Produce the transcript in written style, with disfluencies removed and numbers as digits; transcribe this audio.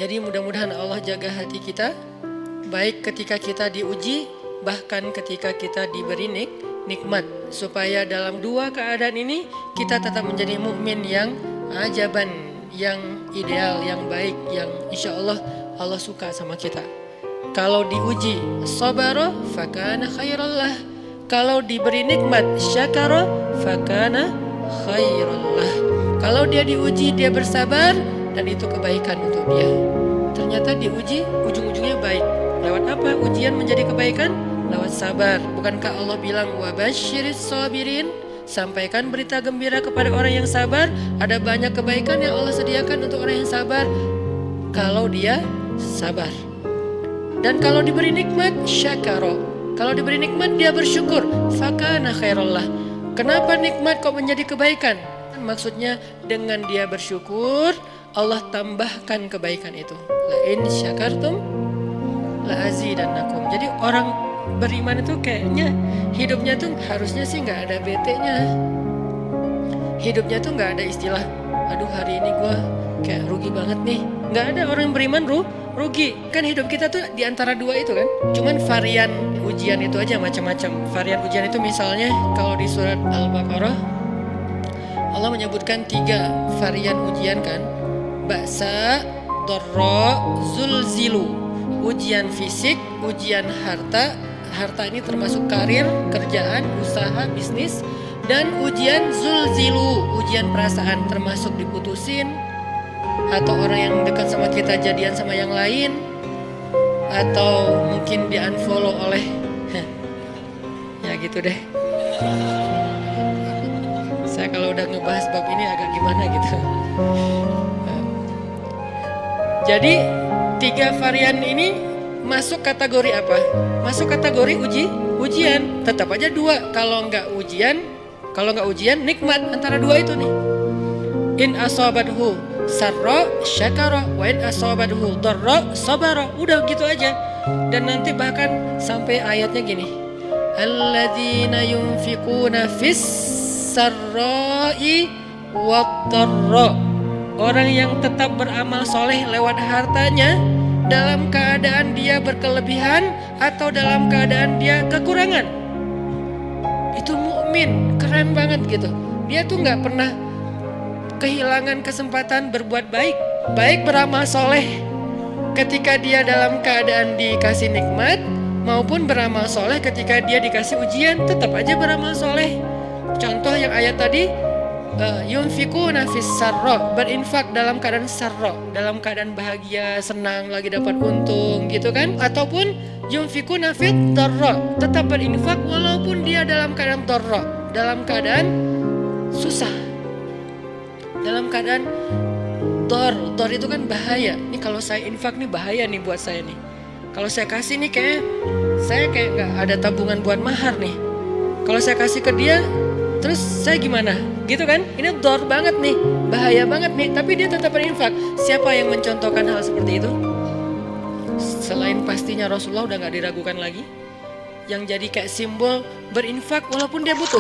Jadi mudah-mudahan Allah jaga hati kita, baik ketika kita diuji, bahkan ketika kita diberi nikmat, supaya dalam dua keadaan ini kita tetap menjadi mukmin yang ajaban, yang ideal, yang baik, yang insya Allah Allah suka sama kita. Kalau diuji sabara fakana khairallah, kalau diberi nikmat syakara fakana khairallah. Kalau dia diuji dia bersabar, dan itu kebaikan untuk dia. Ternyata diuji ujung-ujungnya baik. Lewat apa ujian menjadi kebaikan? Lewat sabar. Bukankah Allah bilang wabasyiris sabirin, sampaikan berita gembira kepada orang yang sabar. Ada banyak kebaikan yang Allah sediakan untuk orang yang sabar kalau dia sabar. Dan kalau diberi nikmat syakara, kalau diberi nikmat dia bersyukur, fakana khairallah. Kenapa nikmat kok menjadi kebaikan? Maksudnya dengan dia bersyukur Allah tambahkan kebaikan itu. La in syakartum la azidannakum. Jadi orang beriman itu kayaknya hidupnya tuh harusnya sih nggak ada bete-nya. Hidupnya tuh nggak ada istilah, aduh hari ini gue kayak rugi banget nih. Nggak ada orang yang beriman rugi. Kan hidup kita tuh di antara dua itu kan. Cuman varian ujian itu aja macam-macam. Varian ujian itu misalnya kalau di surat Al-Baqarah Allah menyebutkan 3 varian ujian kan. Ba'sa, dharra, zulzilu. Ujian fisik, ujian harta. Harta ini termasuk karir, kerjaan, usaha, bisnis. Dan ujian zulzilu, ujian perasaan, termasuk diputusin, atau orang yang dekat sama kita jadian sama yang lain, atau mungkin di unfollow oleh ya gitu deh. Saya kalau udah ngebahas bab ini agak gimana gitu. Jadi 3 varian ini masuk kategori apa? Masuk kategori ujian. Tetap aja 2. Kalau nggak ujian nikmat, antara 2 itu nih. In asabathu sarra syakara wa in asabathu dharra sabara. Udah gitu aja. Dan nanti bahkan sampai ayatnya gini. Alladzina yunfiquna fis sarra'i wad dharra. Orang yang tetap beramal soleh lewat hartanya dalam keadaan dia berkelebihan atau dalam keadaan dia kekurangan, itu mukmin, keren banget gitu. Dia tuh nggak pernah kehilangan kesempatan berbuat baik, baik beramal soleh ketika dia dalam keadaan dikasih nikmat, maupun beramal soleh ketika dia dikasih ujian, tetap aja beramal soleh. Contoh yang ayat tadi, yunfikuna fis sarra, berinfak dalam keadaan sarra, dalam keadaan bahagia, senang, lagi dapat untung gitu kan. Ataupun yunfikuna fit dharra, tetap berinfak walaupun dia dalam keadaan dharra, dalam keadaan susah, dalam keadaan dor itu kan bahaya. Ini kalau saya infak nih bahaya nih buat saya nih. Kalau saya kasih nih saya kayak nggak ada tabungan buat mahar nih. Kalau saya kasih ke dia, terus saya gimana? Gitu kan? Ini dor banget nih, bahaya banget nih. Tapi dia tetap berinfak. Siapa yang mencontohkan hal seperti itu? Selain pastinya Rasulullah, udah gak diragukan lagi. Yang jadi kayak simbol berinfak walaupun dia butuh.